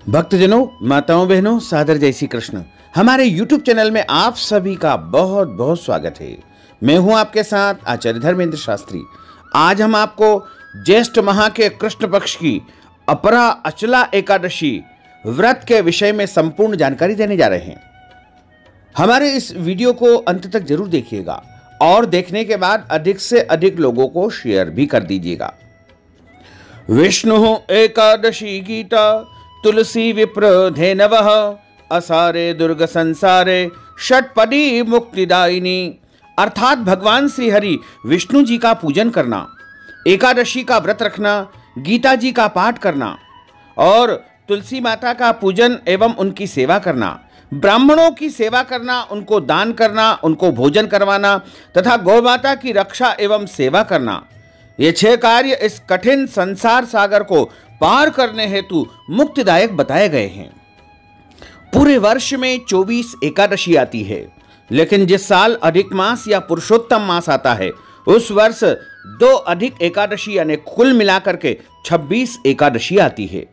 भक्तजनों, माताओं, बहनों, सादर जय श्री कृष्ण। हमारे YouTube चैनल में आप सभी का बहुत बहुत स्वागत है। मैं हूं आपके साथ आचार्य धर्मेंद्र शास्त्री। आज हम आपको ज्येष्ठ माह के कृष्ण पक्ष की अपरा अचला एकादशी व्रत के विषय में संपूर्ण जानकारी देने जा रहे हैं। हमारे इस वीडियो को अंत तक जरूर देखिएगा और देखने के बाद अधिक से अधिक लोगों को शेयर भी कर दीजिएगा। विष्णु एकादशी गीता तुलसी विप्र धेनवः असारे दुर्ग संसारे षटपदी मुक्तिदायिनी। अर्थात भगवान श्री हरि विष्णु जी का पूजन करना, एकादशी का व्रत रखना, गीता जी का पाठ करना और तुलसी माता का पूजन एवं उनकी सेवा करना, ब्राह्मणों की सेवा करना, उनको दान करना, उनको भोजन करवाना तथा गौ माता की रक्षा एवं सेवा करना, ये 6 कार्य इस कठिन संसार सागर को पार करने हेतु मुक्तिदायक बताए गए हैं। पूरे वर्ष में 24 एकादशी आती है, लेकिन जिस साल अधिक मास या पुरुषोत्तम मास आता है उस वर्ष 2 अधिक एकादशी यानी कुल मिलाकर के 26 एकादशी आती है।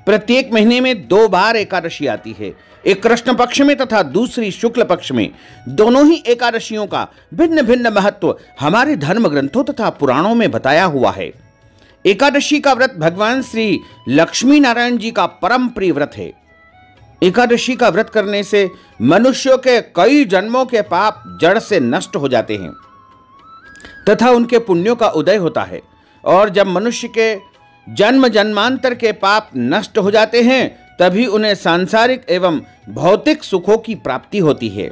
प्रत्येक महीने में 2 बार एकादशी आती है, एक कृष्ण पक्ष में तथा दूसरी शुक्ल पक्ष में। दोनों ही एकादशियों का भिन्न भिन्न महत्व हमारे धर्म ग्रंथों तथा पुराणों में बताया हुआ है। एकादशी का व्रत भगवान श्री लक्ष्मी नारायण जी का परम प्रिय व्रत है। एकादशी का व्रत करने से मनुष्यों के कई जन्मों के पाप जड़ से नष्ट हो जाते हैं तथा उनके पुण्यों का उदय होता है, और जब मनुष्य के जन्म जन्मांतर के पाप नष्ट हो जाते हैं तभी उन्हें सांसारिक एवं भौतिक सुखों की प्राप्ति होती है।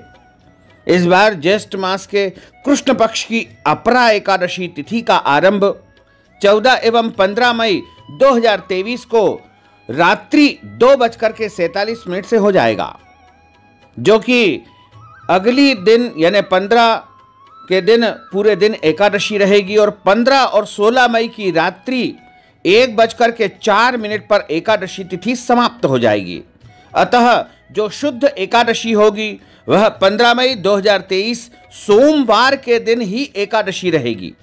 इस बार ज्येष्ठ मास के कृष्ण पक्ष की अपरा एकादशी तिथि का आरंभ 14 एवं 15 मई 2023 को रात्रि 2:47 से हो जाएगा, जो कि अगली दिन यानी 15 के दिन पूरे दिन एकादशी रहेगी और 15 और 16 मई की रात्रि 1:04 पर एकादशी तिथि समाप्त हो जाएगी। अतः जो शुद्ध एकादशी होगी वह 15 मई 2023 सोमवार के दिन ही एकादशी रहेगी।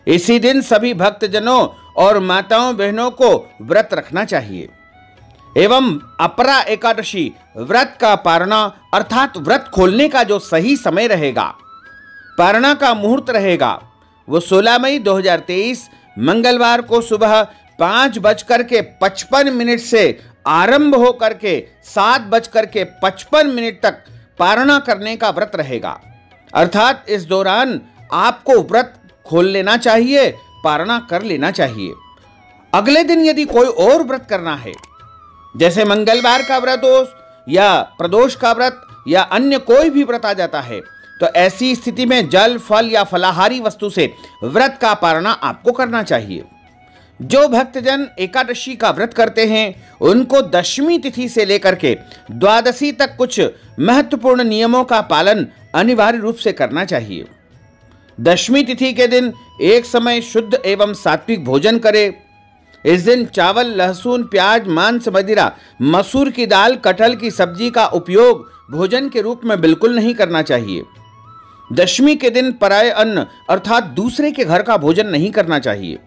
इसी दिन सभी भक्तजनों और माताओं बहनों को व्रत रखना चाहिए एवं अपरा एकादशी व्रत का पारणा अर्थात व्रत खोलने का जो सही समय रहेगा, पारणा का मुहूर्त रहेगा, वो 16 मई 2023 मंगलवार को सुबह 5:55 से आरंभ होकर के 7:55 तक पारणा करने का व्रत रहेगा। अर्थात इस दौरान आपको व्रत खोल लेना चाहिए, पारणा कर लेना चाहिए। अगले दिन यदि कोई और व्रत करना है, जैसे मंगलवार का व्रत हो या प्रदोष का व्रत या अन्य कोई भी व्रत आ जाता है, तो ऐसी स्थिति में जल, फल या फलाहारी वस्तु से व्रत का पारणा आपको करना चाहिए। जो भक्तजन एकादशी का व्रत करते हैं उनको दशमी तिथि से लेकर के द्वादशी तक कुछ महत्वपूर्ण नियमों का पालन अनिवार्य रूप से करना चाहिए। दशमी तिथि के दिन एक समय शुद्ध एवं सात्विक भोजन करें। इस दिन चावल, लहसुन, प्याज, मांस, मदिरा, मसूर की दाल, कटहल की सब्जी का उपयोग भोजन के रूप में बिल्कुल नहीं करना चाहिए। दशमी के दिन पराये अन्न अर्थात दूसरे के घर का भोजन नहीं करना चाहिए।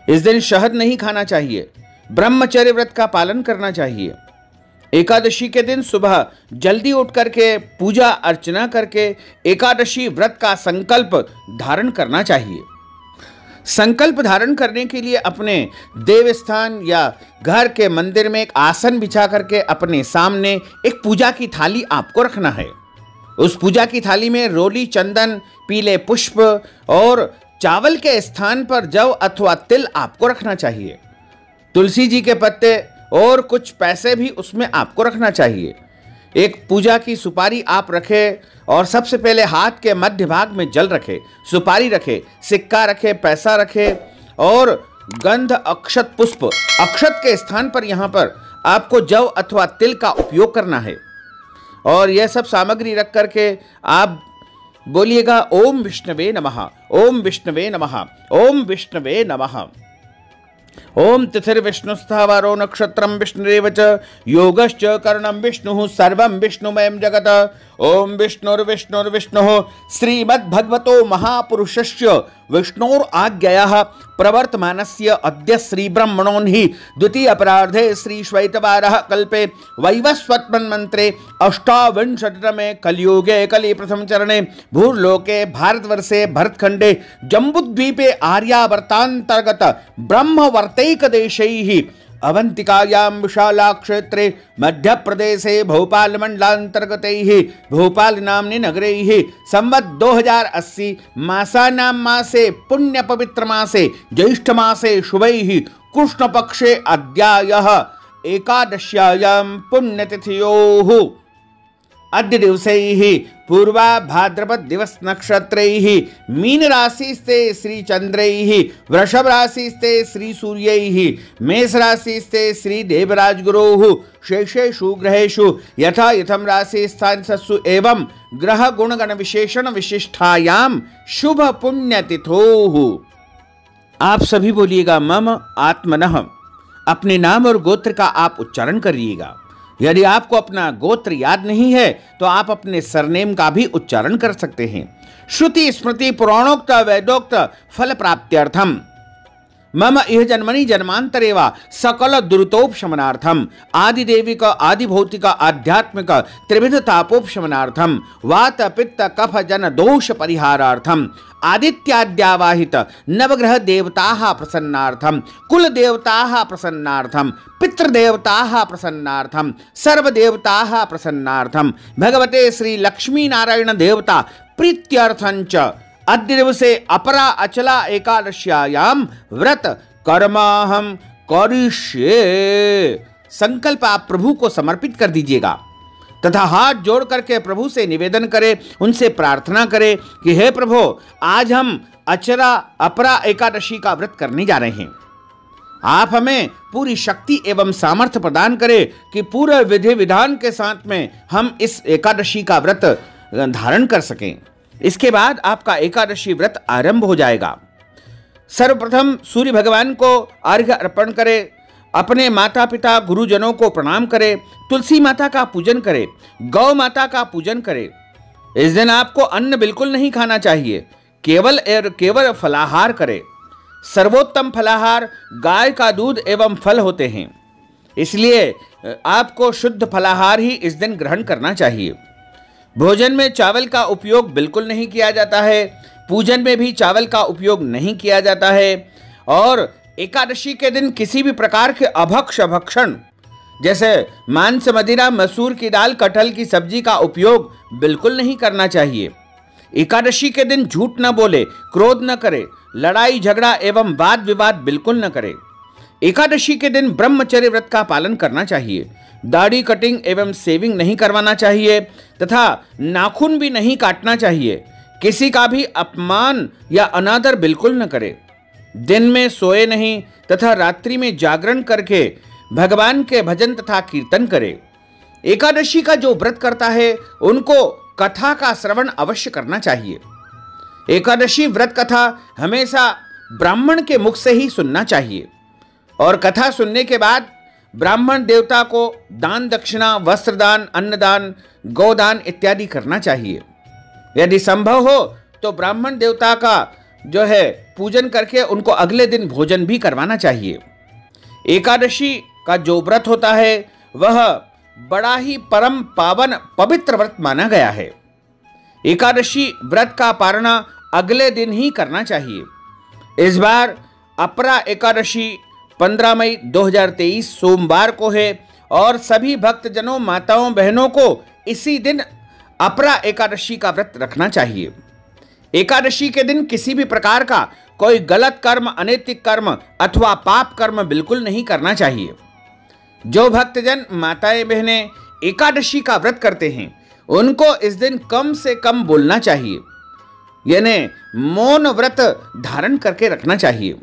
इस दिन शहद नहीं खाना चाहिए। ब्रह्मचर्य व्रत का पालन करना चाहिए। एकादशी के दिन सुबह जल्दी उठ करके पूजा अर्चना करके एकादशी व्रत का संकल्प धारण करना चाहिए। संकल्प धारण करने के लिए अपने देव स्थान या घर के मंदिर में एक आसन बिछा करके अपने सामने एक पूजा की थाली आपको रखना है। उस पूजा की थाली में रोली, चंदन, पीले पुष्प और चावल के स्थान पर जव अथवा तिल आपको रखना चाहिए। तुलसी जी के पत्ते और कुछ पैसे भी उसमें आपको रखना चाहिए। एक पूजा की सुपारी आप रखें और सबसे पहले हाथ के मध्य भाग में जल रखें, सुपारी रखें, सिक्का रखें, पैसा रखें और गंध, अक्षत, पुष्प, अक्षत के स्थान पर यहाँ पर आपको जव अथवा तिल का उपयोग करना है। और यह सब सामग्री रख करके आप बोलिएगा ओम विष्णवे नमः, ओम विष्णवे नमः, ओम विष्णवे नमः। ओम तिथिर्विष्णुस्थावरो नक्षत्रम विष्णुरेव च योगश्च करणं विष्णुः सर्वं विष्णुमयं जगत्। ओम विष्णुर्विष्णुर्विष्णुः श्रीमद्भगवतो महापुरुषस्य विष्णोर आज्ञया प्रवर्तमानस्य अद्य श्री ब्रह्मणोन्हि द्वितीय अपराधे श्री श्वेतवारः कल्पे वैवस्वत्मन्मन्त्रे अष्टाविंशतितमे कलियुगे कलि प्रथम चरणे भूर्लोके भारतवर्षे भरतखंडे जम्बूद्वीपे आर्यावर्तांतर्गत ब्रह्मवर्तैकदेशैः अवंतिकायां विशाला क्षेत्रे मध्य प्रदेशे भोपाल मंडलांतर्गतैः भोपाल नाम्नि नगरैः संवत् 2080 मासानां मासे पुण्य पवित्र मासे ज्येष्ठ मासे शुभैः कृष्ण पक्षे अद्यायः एकादश्यायां पुण्यतिथयोः अद्य दिवसैः पूर्वा भाद्रपद दिवस नक्षत्रैः मीन राशिस्ते श्री चंद्रैः वृषभ राशिस्ते श्री सूर्यैः मेष राशिस्ते श्री देवराज गुरोः शेषेषु ग्रहेषु यथा यथम राशि स्थानसु एवं ग्रह गुणगण विशेषण विशिष्टायां शुभ पुण्यतिथोः। आप सभी बोलिएगा मम आत्मनः। अपने नाम और गोत्र का आप उच्चारण करिएगा। यदि आपको अपना गोत्र याद नहीं है तो आप अपने सरनेम का भी उच्चारण कर सकते हैं। श्रुति स्मृति पुराणोक्त वेदोक्त फल प्राप्त्यर्थम मम इह जन्मनि जन्मांतरे वा सकल दुरितोपशमनार्थम आदिदेविक आदिभौतिक आध्यात्मिक त्रिविध तापोपशमनार्थम वात पित्त कफ जन दोष परिहारार्थम आदित्याद्यावाहित नवग्रह देवताः प्रसन्नार्थम कुल देवताः प्रसन्नार्थम पितृदेवताः प्रसन्नार्थम सर्वदेवताः प्रसन्नार्थम भगवते श्री लक्ष्मी नारायण देवता प्रीत्यर्थंच अद्य दिवसे अपरा अचला एकादश्यायां व्रत कर्माहम करिष्ये। संकल्प आप प्रभु को समर्पित कर दीजिएगा तथा हाथ जोड़ करके प्रभु से निवेदन करें, उनसे प्रार्थना करें कि हे प्रभु, आज हम अचरा अपरा एकादशी का व्रत करने जा रहे हैं। आप हमें पूरी शक्ति एवं सामर्थ्य प्रदान करें कि पूरे विधि विधान के साथ में हम इस एकादशी का व्रत धारण कर सकें। इसके बाद आपका एकादशी व्रत आरंभ हो जाएगा। सर्वप्रथम सूर्य भगवान को अर्घ्य अर्पण करें, अपने माता पिता गुरुजनों को प्रणाम करें, तुलसी माता का पूजन करें, गौ माता का पूजन करें। इस दिन आपको अन्न बिल्कुल नहीं खाना चाहिए, केवल फलाहार करें। सर्वोत्तम फलाहार गाय का दूध एवं फल होते हैं, इसलिए आपको शुद्ध फलाहार ही इस दिन ग्रहण करना चाहिए। भोजन में चावल का उपयोग बिल्कुल नहीं किया जाता है, पूजन में भी चावल का उपयोग नहीं किया जाता है और एकादशी के दिन किसी भी प्रकार के भक्षण जैसे मांस, मदिरा, मसूर की दाल, कटहल की सब्जी का उपयोग बिल्कुल नहीं करना चाहिए। एकादशी के दिन झूठ न बोले, क्रोध न करे, लड़ाई झगड़ा एवं वाद विवाद बिल्कुल न करे। एकादशी के दिन ब्रह्मचर्य व्रत का पालन करना चाहिए। दाढ़ी कटिंग एवं सेविंग नहीं करवाना चाहिए तथा नाखून भी नहीं काटना चाहिए। किसी का भी अपमान या अनादर बिल्कुल न करे। दिन में सोए नहीं तथा रात्रि में जागरण करके भगवान के भजन तथा कीर्तन करे। एकादशी का जो व्रत करता है उनको कथा का श्रवण अवश्य करना चाहिए। एकादशी व्रत कथा हमेशा ब्राह्मण के मुख से ही सुनना चाहिए और कथा सुनने के बाद ब्राह्मण देवता को दान दक्षिणा, वस्त्रदान, अन्नदान, गोदान इत्यादि करना चाहिए। यदि संभव हो तो ब्राह्मण देवता का जो है पूजन करके उनको अगले दिन भोजन भी करवाना चाहिए। एकादशी का जो व्रत होता है वह बड़ा ही परम पावन पवित्र व्रत माना गया है। एकादशी व्रत का पारणा अगले दिन ही करना चाहिए। इस बार अपरा एकादशी 15 मई 2023 सोमवार को है और सभी भक्तजनों, माताओं, बहनों को इसी दिन अपरा एकादशी का व्रत रखना चाहिए। एकादशी के दिन किसी भी प्रकार का कोई गलत कर्म, अनैतिक कर्म अथवा पाप कर्म बिल्कुल नहीं करना चाहिए। जो भक्तजन, माताएं, बहनें एकादशी का व्रत करते हैं उनको इस दिन कम से कम बोलना चाहिए, यानी मौन व्रत धारण करके रखना चाहिए।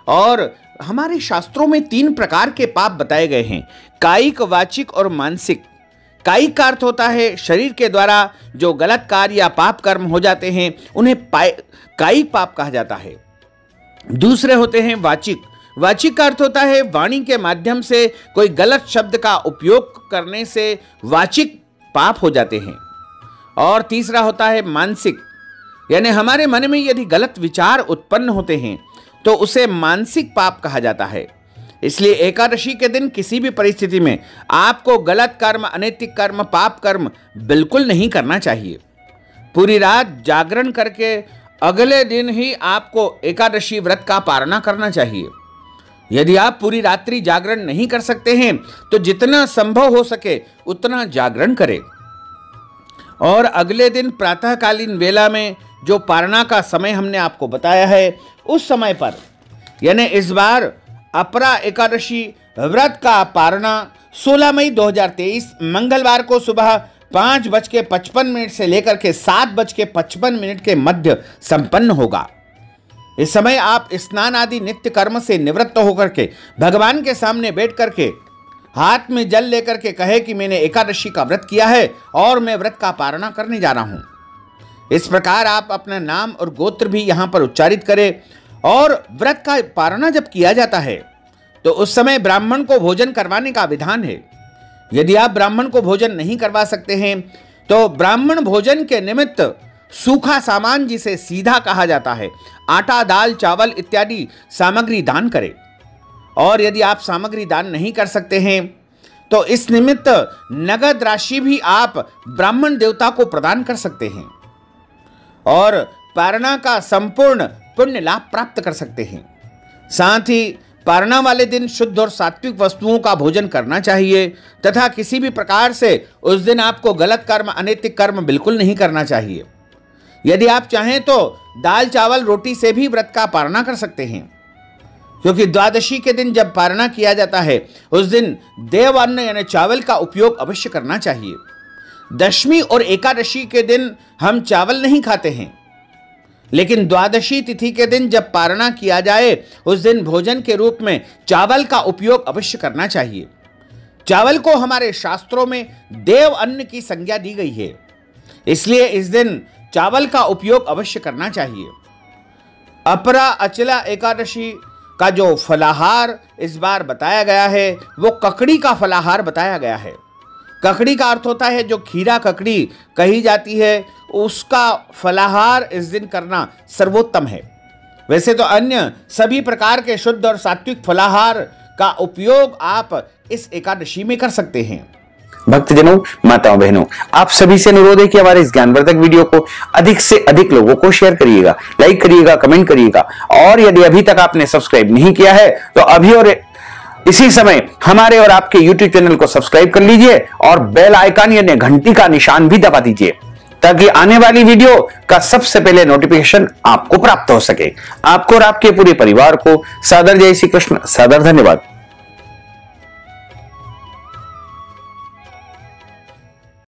और हमारे शास्त्रों में 3 प्रकार के पाप बताए गए हैं, कायिक, वाचिक और मानसिक। कायिक का अर्थ होता है शरीर के द्वारा जो गलत कार्य या पाप कर्म हो जाते हैं उन्हें कायिक पाप कहा जाता है। दूसरे होते हैं वाचिक। वाचिक का अर्थ होता है वाणी के माध्यम से कोई गलत शब्द का उपयोग करने से वाचिक पाप हो जाते हैं। और तीसरा होता है मानसिक। यानी हमारे मन में यदि गलत विचार उत्पन्न होते हैं तो उसे मानसिक पाप कहा जाता है। इसलिए एकादशी के दिन किसी भी परिस्थिति में आपको गलत कर्म, अनैतिक कर्म, पाप कर्म बिल्कुल नहीं करना चाहिए। पूरी रात जागरण करके अगले दिन ही आपको एकादशी व्रत का पालना करना चाहिए। यदि आप पूरी रात्रि जागरण नहीं कर सकते हैं तो जितना संभव हो सके उतना जागरण करें और अगले दिन प्रातःकालीन वेला में जो पारणा का समय हमने आपको बताया है उस समय पर, यानी इस बार अपरा एकादशी व्रत का पारणा 16 मई 2023 मंगलवार को सुबह 5:55 से लेकर के 7:55 के मध्य संपन्न होगा। इस समय आप स्नान आदि नित्य कर्म से निवृत्त होकर के भगवान के सामने बैठ करके हाथ में जल लेकर के कहे कि मैंने एकादशी का व्रत किया है और मैं व्रत का पारणा करने जा रहा हूं। इस प्रकार आप अपना नाम और गोत्र भी यहां पर उच्चारित करें। और व्रत का पारणा जब किया जाता है तो उस समय ब्राह्मण को भोजन करवाने का विधान है। यदि आप ब्राह्मण को भोजन नहीं करवा सकते हैं तो ब्राह्मण भोजन के निमित्त सूखा सामान, जिसे सीधा कहा जाता है, आटा, दाल, चावल इत्यादि सामग्री दान करें। और यदि आप सामग्री दान नहीं कर सकते हैं तो इस निमित्त नगद राशि भी आप ब्राह्मण देवता को प्रदान कर सकते हैं और पारणा का संपूर्ण पुण्य लाभ प्राप्त कर सकते हैं। साथ ही पारणा वाले दिन शुद्ध और सात्विक वस्तुओं का भोजन करना चाहिए तथा किसी भी प्रकार से उस दिन आपको गलत कर्म, अनैतिक कर्म बिल्कुल नहीं करना चाहिए। यदि आप चाहें तो दाल, चावल, रोटी से भी व्रत का पारणा कर सकते हैं, क्योंकि द्वादशी के दिन जब पारणा किया जाता है उस दिन देव अन्न यानी चावल का उपयोग अवश्य करना चाहिए। दशमी और एकादशी के दिन हम चावल नहीं खाते हैं, लेकिन द्वादशी तिथि के दिन जब पारणा किया जाए उस दिन भोजन के रूप में चावल का उपयोग अवश्य करना चाहिए। चावल को हमारे शास्त्रों में देव अन्न की संज्ञा दी गई है, इसलिए इस दिन चावल का उपयोग अवश्य करना चाहिए। अपरा अचला एकादशी का जो फलाहार इस बार बताया गया है वो ककड़ी का फलाहार बताया गया है। ककड़ी का अर्थ होता है जो खीरा ककड़ी कही जाती है, उसका फलाहार इस दिन करना सर्वोत्तम है। वैसे तो अन्य सभी प्रकार के शुद्ध और सात्विक फलाहार का उपयोग आप इस एकादशी में कर सकते हैं। भक्तजनों, माताओं, बहनों, आप सभी से अनुरोध है कि हमारे इस ज्ञानवर्धक वीडियो को अधिक से अधिक लोगों को शेयर करिएगा, लाइक करिएगा, कमेंट करिएगा और यदि अभी तक आपने सब्सक्राइब नहीं किया है तो अभी और इसी समय हमारे और आपके YouTube चैनल को सब्सक्राइब कर लीजिए और बेल आइकन यानी घंटी का निशान भी दबा दीजिए ताकि आने वाली वीडियो का सबसे पहले नोटिफिकेशन आपको प्राप्त हो सके। आपको और आपके पूरे परिवार को सादर जय श्री कृष्ण, सादर धन्यवाद।